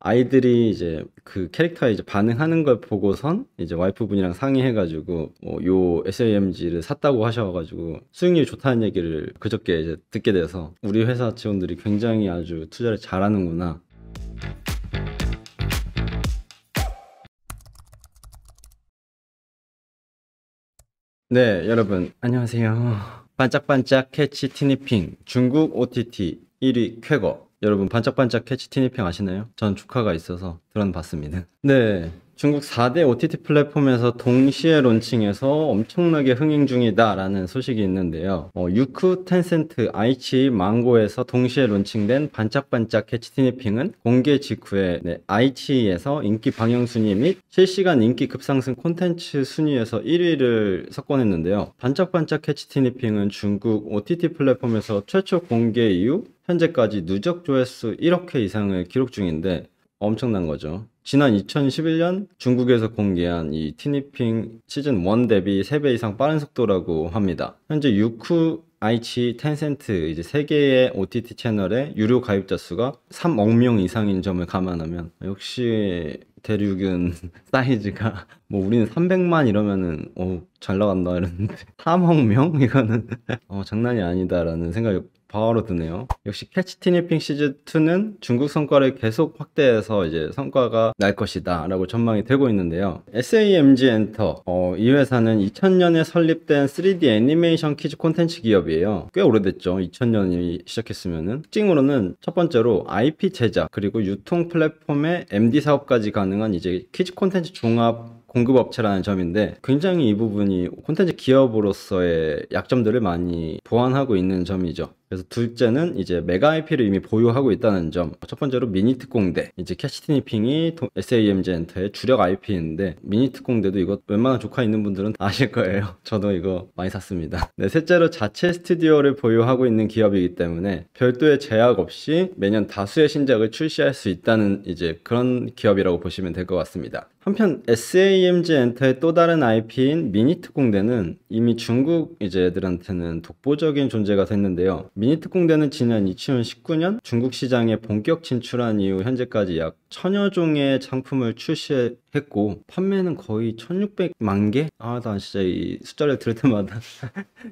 아이들이 이제 그 캐릭터에 이제 반응하는 걸 보고선 이제 와이프분이랑 상의해가지고 요 SAMG를 샀다고 하셔가지고 수익률이 좋다는 얘기를 그저께 이제 듣게 돼서 우리 회사 직원들이 굉장히 아주 투자를 잘하는구나. 네, 여러분 안녕하세요. 반짝반짝 캐치 티니핑 중국 OTT 1위 쾌거. 여러분 반짝반짝 캐치 티니핑 아시나요? 전 조카가 있어서 들어봤습니다. 네, 중국 4대 OTT 플랫폼에서 동시에 론칭해서 엄청나게 흥행 중이다라는 소식이 있는데요. 유쿠, 텐센트, 아이치, 망고에서 동시에 론칭된 반짝반짝 캐치 티니핑은 공개 직후에 아이치에서 인기 방영 순위 및 실시간 인기 급상승 콘텐츠 순위에서 1위를 석권했는데요. 반짝반짝 캐치 티니핑은 중국 OTT 플랫폼에서 최초 공개 이후 현재까지 누적 조회수 1억 회 이상을 기록 중인데 엄청난 거죠. 지난 2011년 중국에서 공개한 이 티니핑 시즌 1 대비 3배 이상 빠른 속도라고 합니다. 현재 유쿠, 아이치, 텐센트 이제 3개의 OTT 채널의 유료 가입자 수가 3억 명 이상인 점을 감안하면 역시 대륙은 사이즈가 뭐 우리는 300만 이러면은 잘 나간다 이러는데 3억 명? 이거는 장난이 아니다라는 생각이 바로 드네요. 역시 캐치 티니핑 시즌2는 중국 성과를 계속 확대해서 이제 성과가 날 것이다 라고 전망이 되고 있는데요. SAMG 엔터 이 회사는 2000년에 설립된 3D 애니메이션 키즈 콘텐츠 기업이에요. 꽤 오래됐죠. 2000년이 시작했으면은. 특징으로는 첫 번째로 IP 제작 그리고 유통 플랫폼의 MD 사업까지 가능한 이제 키즈 콘텐츠 종합 공급업체라는 점인데 굉장히 이 부분이 콘텐츠 기업으로서의 약점들을 많이 보완하고 있는 점이죠. 그래서 둘째는 이제 메가 IP를 이미 보유하고 있다는 점. 첫 번째로 미니특공대. 이제 캐치티니핑이 SAMG 엔터의 주력 IP인데 미니특공대도 이거 웬만한 조카 있는 분들은 아실 거예요. 저도 이거 많이 샀습니다. 네, 셋째로 자체 스튜디오를 보유하고 있는 기업이기 때문에 별도의 제약 없이 매년 다수의 신작을 출시할 수 있다는 이제 그런 기업이라고 보시면 될 것 같습니다. 한편 SAMG 엔터의 또 다른 IP인 미니특공대는 이미 중국 이제 애들한테는 독보적인 존재가 됐는데요. 미니특공대는 지난 2019년 중국 시장에 본격 진출한 이후 현재까지 약 1000여 종의 상품을 출시했고 판매는 거의 1600만 개? 난 진짜 이 숫자를 들을 때마다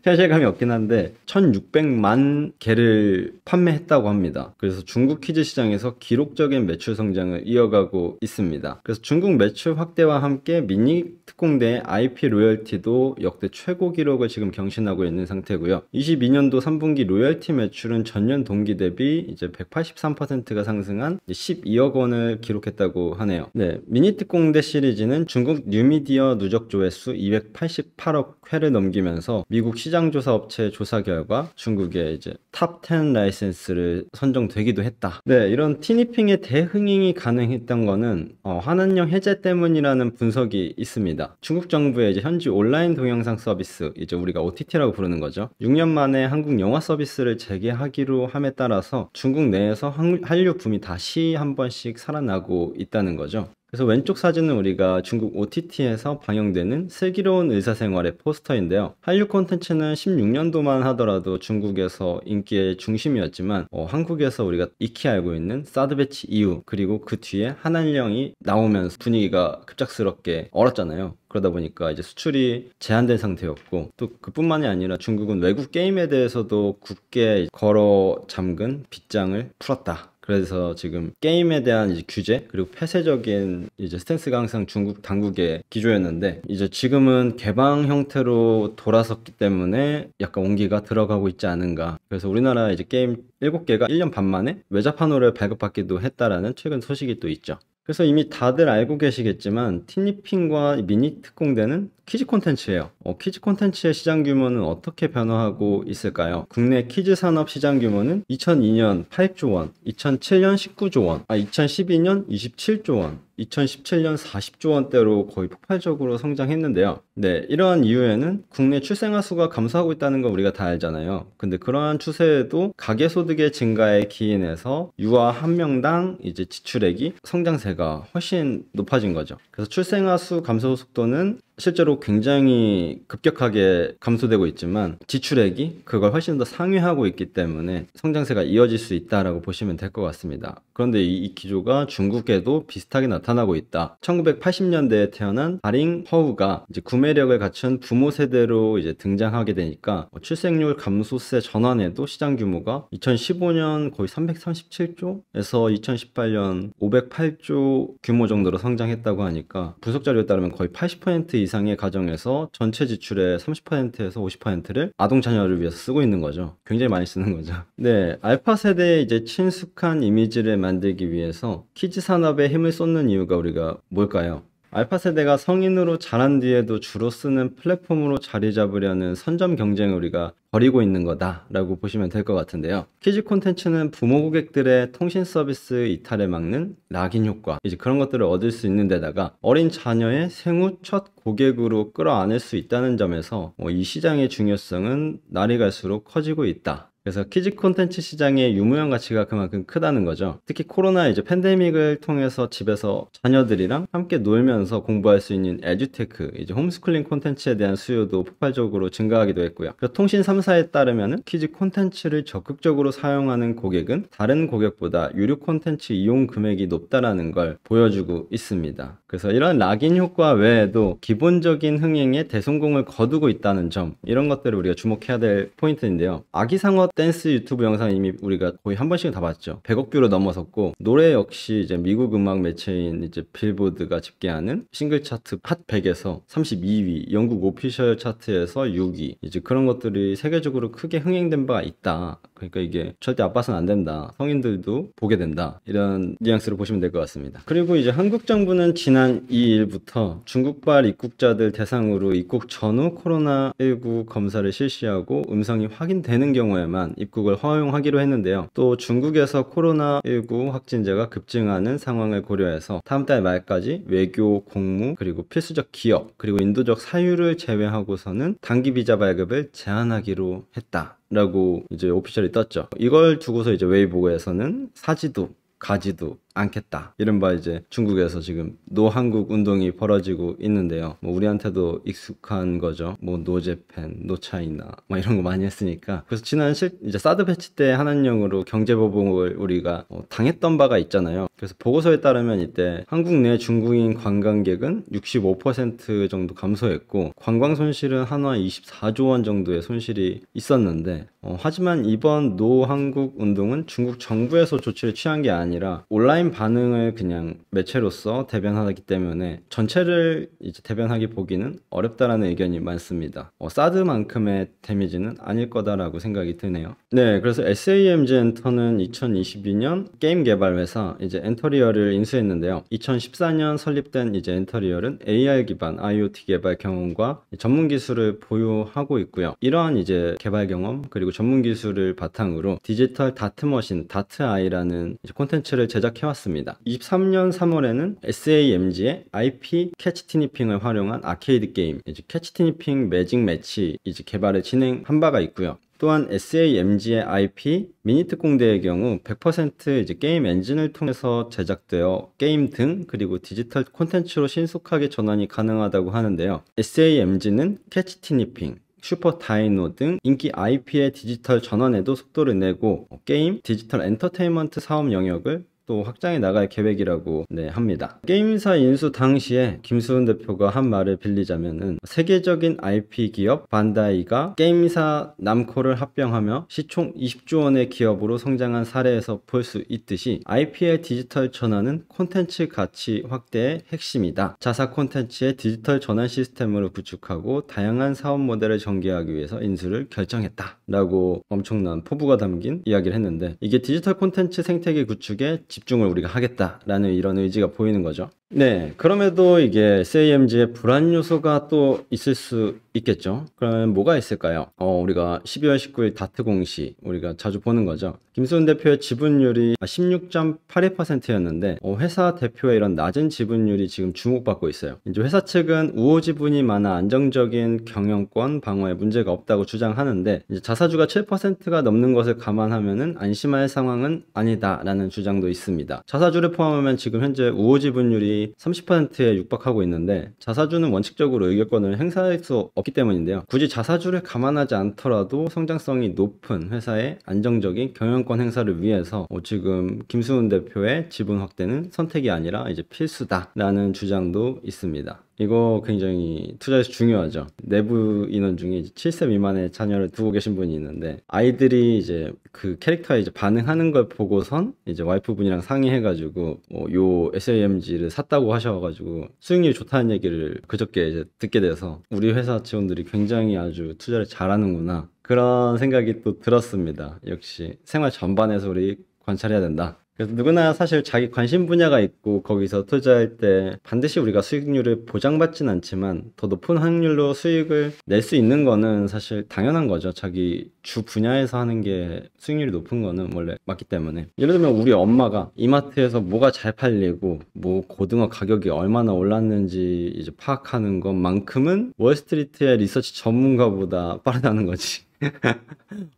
현실감이 없긴 한데 1600만 개를 판매했다고 합니다. 그래서 중국 퀴즈 시장에서 기록적인 매출 성장을 이어가고 있습니다. 그래서 중국 매출 확대와 함께 미니특공대의 IP 로열티도 역대 최고 기록을 지금 경신하고 있는 상태고요. 22년도 3분기 로열티 매출은 전년 동기 대비 이제 183%가 상승한 12억 원을 기록했다고 하네요. 네, 미니특공대 시리즈는 중국 뉴미디어 누적 조회수 288억 회를 넘기면서 미국 시장조사 업체 조사 결과 중국의 이제 탑 10 라이센스를 선정되기도 했다. 네, 이런 티니핑의 대흥행이 가능했던 거는 환원령 해제 때문이라는 분석이 있습니다. 중국 정부의 이제 현지 온라인 동영상 서비스, 이제 우리가 OTT라고 부르는 거죠. 6년 만에 한국 영화 서비스를 재개하기로 함에 따라서 중국 내에서 한류 붐이 다시 한 번씩 살아나고 있다는 거죠. 그래서 왼쪽 사진은 우리가 중국 OTT에서 방영되는 슬기로운 의사생활의 포스터인데요. 한류 콘텐츠는 16년도만 하더라도 중국에서 인기의 중심이었지만 한국에서 우리가 익히 알고 있는 사드 배치 이후 그리고 그 뒤에 한한령이 나오면서 분위기가 급작스럽게 얼었잖아요. 그러다 보니까 이제 수출이 제한된 상태였고 또 그뿐만이 아니라 중국은 외국 게임에 대해서도 굳게 걸어 잠근 빗장을 풀었다. 그래서 지금 게임에 대한 이제 규제 그리고 폐쇄적인 이제 스탠스가 항상 중국 당국의 기조였는데 이제 지금은 개방 형태로 돌아섰기 때문에 약간 온기가 들어가고 있지 않은가. 그래서 우리나라 이제 게임 7개가 1년 반 만에 외자판으로 발급받기도 했다라는 최근 소식이 또 있죠. 그래서 이미 다들 알고 계시겠지만 티니핑과 미니특공대는 퀴즈 콘텐츠예요. 퀴즈 콘텐츠의 시장 규모는 어떻게 변화하고 있을까요? 국내 퀴즈 산업 시장 규모는 2002년 8조 원, 2007년 19조 원, 2012년 27조 원, 2017년 40조 원대로 거의 폭발적으로 성장했는데요. 네, 이러한 이유에는 국내 출생아 수가 감소하고 있다는 거 우리가 다 알잖아요. 근데 그러한 추세에도 가계소득의 증가에 기인해서 유아 한 명당 이제 지출액이 성장세가 훨씬 높아진 거죠. 그래서 출생아 수 감소 속도는 실제로 굉장히 급격하게 감소되고 있지만 지출액이 그걸 훨씬 더 상회하고 있기 때문에 성장세가 이어질 수 있다라고 보시면 될 것 같습니다. 그런데 이 기조가 중국에도 비슷하게 나타나고 있다. 1980년대에 태어난 다링 허우가 이제 구매력을 갖춘 부모 세대로 이제 등장하게 되니까 출생률 감소세 전환에도 시장 규모가 2015년 거의 337조에서 2018년 508조 규모 정도로 성장했다고 하니까 분석 자료에 따르면 거의 80% 이상의 가정에서 전체 지출의 30%에서 50%를 아동 자녀를 위해서 쓰고 있는 거죠. 굉장히 많이 쓰는 거죠. 네, 알파 세대의 이제 친숙한 이미지를 만들기 위해서 키즈 산업에 힘을 쏟는 이유가 우리가 뭘까요? 알파 세대가 성인으로 자란 뒤에도 주로 쓰는 플랫폼으로 자리 잡으려는 선점 경쟁을 우리가 벌이고 있는 거다라고 보시면 될 것 같은데요. 키즈 콘텐츠는 부모 고객들의 통신 서비스 이탈을 막는 락인 효과, 이제 그런 것들을 얻을 수 있는 데다가 어린 자녀의 생후 첫 고객으로 끌어안을 수 있다는 점에서 이 시장의 중요성은 날이 갈수록 커지고 있다. 그래서 키즈 콘텐츠 시장의 유무형 가치가 그만큼 크다는 거죠. 특히 코로나 이제 팬데믹을 통해서 집에서 자녀들이랑 함께 놀면서 공부할 수 있는 에듀테크, 이제 홈스쿨링 콘텐츠에 대한 수요도 폭발적으로 증가하기도 했고요. 통신 3사에 따르면은 키즈 콘텐츠를 적극적으로 사용하는 고객은 다른 고객보다 유료 콘텐츠 이용 금액이 높다라는 걸 보여주고 있습니다. 그래서 이런 락인 효과 외에도 기본적인 흥행에 대성공을 거두고 있다는 점, 이런 것들을 우리가 주목해야 될 포인트인데요. 아기상어 댄스 유튜브 영상 이미 우리가 거의 한 번씩은 다 봤죠. 100억 뷰로 넘어섰고, 노래 역시 이제 미국 음악 매체인 이제 빌보드가 집계하는 싱글 차트 핫 100에서 32위, 영국 오피셜 차트에서 6위, 이제 그런 것들이 세계적으로 크게 흥행된 바가 있다. 그러니까 이게 절대 아빠서는 안 된다. 성인들도 보게 된다. 이런 뉘앙스로 보시면 될 것 같습니다. 그리고 이제 한국 정부는 지난 2일부터 중국발 입국자들 대상으로 입국 전후 코로나19 검사를 실시하고 음성이 확인되는 경우에만 입국을 허용하기로 했는데요. 또 중국에서 코로나19 확진자가 급증하는 상황을 고려해서 다음 달 말까지 외교, 공무, 그리고 필수적 기업, 그리고 인도적 사유를 제외하고서는 단기 비자 발급을 제한하기로 했다. 라고 이제 오피셜이 떴죠. 이걸 두고서 이제 웨이보에서는 사지도 가지도 않겠다. 이른바 이제 중국에서 지금 노한국 운동이 벌어지고 있는데요. 뭐 우리한테도 익숙한 거죠. 뭐 노재팬, 노차이나 뭐 이런 거 많이 했으니까. 그래서 지난 이제 사드 배치 때 한한령으로 경제보복을 우리가 당했던 바가 있잖아요. 그래서 보고서에 따르면 이때 한국 내 중국인 관광객은 65% 정도 감소했고, 관광 손실은 한화 24조 원 정도의 손실이 있었는데, 하지만 이번 노한국 운동은 중국 정부에서 조치를 취한 게 아니라 온라인 반응을 그냥 매체로서 대변하기 때문에 전체를 이제 대변하기 보기는 어렵다라는 의견이 많습니다. 사드만큼의 데미지는 아닐 거다라고 생각이 드네요. 네, 그래서 SAMG 엔터는 2022년 게임 개발 회사 이제 엔터리얼을 인수했는데요. 2014년 설립된 이제 엔터리얼은 AR 기반 IoT 개발 경험과 전문 기술을 보유하고 있고요. 이러한 이제 개발 경험 그리고 전문 기술을 바탕으로 디지털 다트머신 다트아이라는 콘텐츠를 제작해왔습니다. 23년 3월에는 SAMG의 IP 캐치 티니핑을 활용한 아케이드 게임 이제 캐치 티니핑 매직 매치 이제 개발을 진행한 바가 있고요. 또한 SAMG의 IP 미니특공대의 경우 100% 이제 게임 엔진을 통해서 제작되어 게임 등 그리고 디지털 콘텐츠로 신속하게 전환이 가능하다고 하는데요. SAMG는 캐치 티니핑, 슈퍼 다이노 등 인기 IP의 디지털 전환에도 속도를 내고 게임, 디지털 엔터테인먼트 사업 영역을 또 확장해 나갈 계획이라고 합니다. 게임사 인수 당시에 김수훈 대표가 한 말을 빌리자면은 세계적인 IP 기업 반다이가 게임사 남코를 합병하며 시총 20조 원의 기업으로 성장한 사례에서 볼 수 있듯이 IP의 디지털 전환은 콘텐츠 가치 확대의 핵심이다. 자사 콘텐츠의 디지털 전환 시스템으로 구축하고 다양한 사업 모델을 전개하기 위해서 인수를 결정했다. 라고 엄청난 포부가 담긴 이야기를 했는데, 이게 디지털 콘텐츠 생태계 구축에 집중을 우리가 하겠다라는 이런 의지가 보이는 거죠. 네, 그럼에도 이게 SAMG의 불안 요소가 또 있을 수 있겠죠. 그러면 뭐가 있을까요? 우리가 12월 19일 다트 공시 우리가 자주 보는 거죠. 김수훈 대표의 지분율이 16.82%였는데 회사 대표의 이런 낮은 지분율이 지금 주목받고 있어요. 이제 회사 측은 우호 지분이 많아 안정적인 경영권 방어에 문제가 없다고 주장하는데, 이제 자사주가 7%가 넘는 것을 감안하면은 안심할 상황은 아니다라는 주장도 있습니다. 자사주를 포함하면 지금 현재 우호 지분율이 자사주들이 30%에 육박하고 있는데 자사주는 원칙적으로 의결권을 행사할 수 없기 때문인데요. 굳이 자사주를 감안하지 않더라도 성장성이 높은 회사의 안정적인 경영권 행사를 위해서 지금 김수훈 대표의 지분 확대는 선택이 아니라 이제 필수다라는 주장도 있습니다. 이거 굉장히 투자에서 중요하죠. 내부 인원 중에 이제 7세 미만의 자녀를 두고 계신 분이 있는데 아이들이 이제 그 캐릭터에 이제 반응하는 걸 보고선 이제 와이프분이랑 상의해가지고 요 SAMG를 샀다고 하셔가지고 수익률이 좋다는 얘기를 그저께 이제 듣게 돼서 우리 회사 직원들이 굉장히 아주 투자를 잘하는구나 그런 생각이 또 들었습니다. 역시 생활 전반에서 우리 관찰해야 된다. 그래서 누구나 사실 자기 관심 분야가 있고 거기서 투자할 때 반드시 우리가 수익률을 보장받진 않지만 더 높은 확률로 수익을 낼 수 있는 거는 사실 당연한 거죠. 자기 주 분야에서 하는 게 수익률이 높은 거는 원래 맞기 때문에. 예를 들면 우리 엄마가 이마트에서 뭐가 잘 팔리고 뭐 고등어 가격이 얼마나 올랐는지 이제 파악하는 것만큼은 월스트리트의 리서치 전문가보다 빠르다는 거지.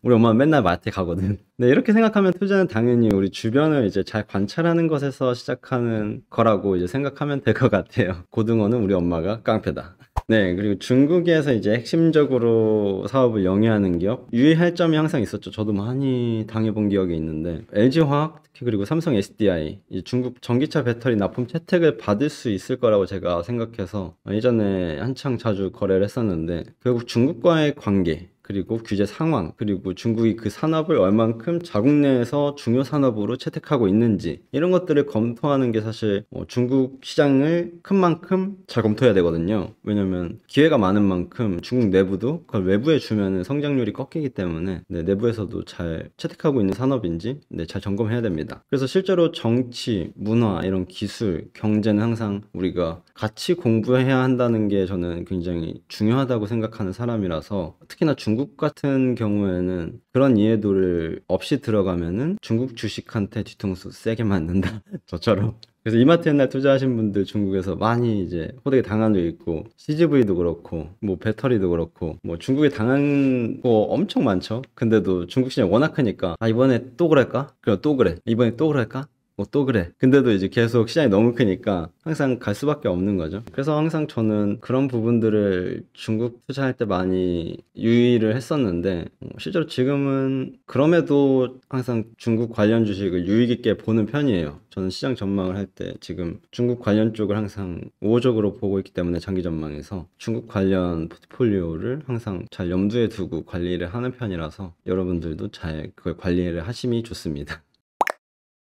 우리 엄마는 맨날 마트에 가거든. 네, 이렇게 생각하면 투자는 당연히 우리 주변을 이제 잘 관찰하는 것에서 시작하는 거라고 이제 생각하면 될 것 같아요. 고등어는 우리 엄마가 깡패다. 네, 그리고 중국에서 이제 핵심적으로 사업을 영위하는 기업 유의할 점이 항상 있었죠. 저도 많이 당해본 기억이 있는데 LG화학 특히 그리고 삼성 SDI 이제 중국 전기차 배터리 납품 채택을 받을 수 있을 거라고 제가 생각해서 예전에 한창 자주 거래를 했었는데 결국 중국과의 관계 그리고 규제 상황, 그리고 중국이 그 산업을 얼만큼 자국 내에서 중요 산업으로 채택하고 있는지 이런 것들을 검토하는 게 사실 중국 시장을 큰 만큼 잘 검토해야 되거든요. 왜냐면 기회가 많은 만큼 중국 내부도 그걸 외부에 주면은 성장률이 꺾이기 때문에 내부에서도 잘 채택하고 있는 산업인지 잘 점검해야 됩니다. 그래서 실제로 정치, 문화, 이런 기술, 경제는 항상 우리가 같이 공부해야 한다는 게 저는 굉장히 중요하다고 생각하는 사람이라서 특히나 중국 같은 경우에는 그런 이해도를 없이 들어가면은 중국 주식한테 뒤통수 세게 맞는다. 저처럼. 그래서 이마트 옛날 투자하신 분들 중국에서 많이 이제 호되게 당한 적 있고 CGV도 그렇고 뭐 배터리도 그렇고 뭐 중국에 당한 거 엄청 많죠. 근데도 중국 시장 워낙 크니까 이번에 또 그럴까? 그럼 또 그래. 이번에 또 그럴까? 또 그래. 근데도 이제 계속 시장이 너무 크니까 항상 갈 수밖에 없는 거죠. 그래서 항상 저는 그런 부분들을 중국 투자할 때 많이 유의를 했었는데 실제로 지금은 그럼에도 항상 중국 관련 주식을 유의 깊게 보는 편이에요. 저는 시장 전망을 할 때 지금 중국 관련 쪽을 항상 우호적으로 보고 있기 때문에 장기 전망에서 중국 관련 포트폴리오를 항상 잘 염두에 두고 관리를 하는 편이라서 여러분들도 잘 그걸 관리를 하심이 좋습니다.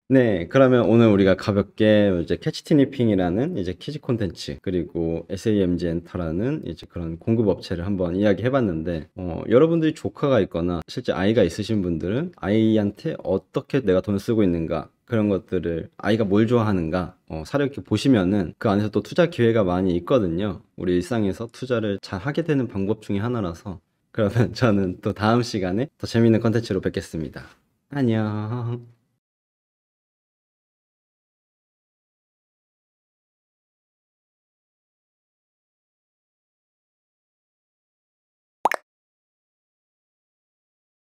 네, 그러면 오늘 우리가 가볍게 이제 캐치티니핑이라는 이제 키즈 콘텐츠 그리고 SAMG 엔터라는 이제 그런 공급 업체를 한번 이야기해 봤는데 여러분들이 조카가 있거나 실제 아이가 있으신 분들은 아이한테 어떻게 내가 돈을 쓰고 있는가 그런 것들을 아이가 뭘 좋아하는가 사려 이렇게 보시면은 그 안에서 또 투자 기회가 많이 있거든요. 우리 일상에서 투자를 잘 하게 되는 방법 중에 하나라서 그러면 저는 또 다음 시간에 더 재밌는 콘텐츠로 뵙겠습니다. 안녕.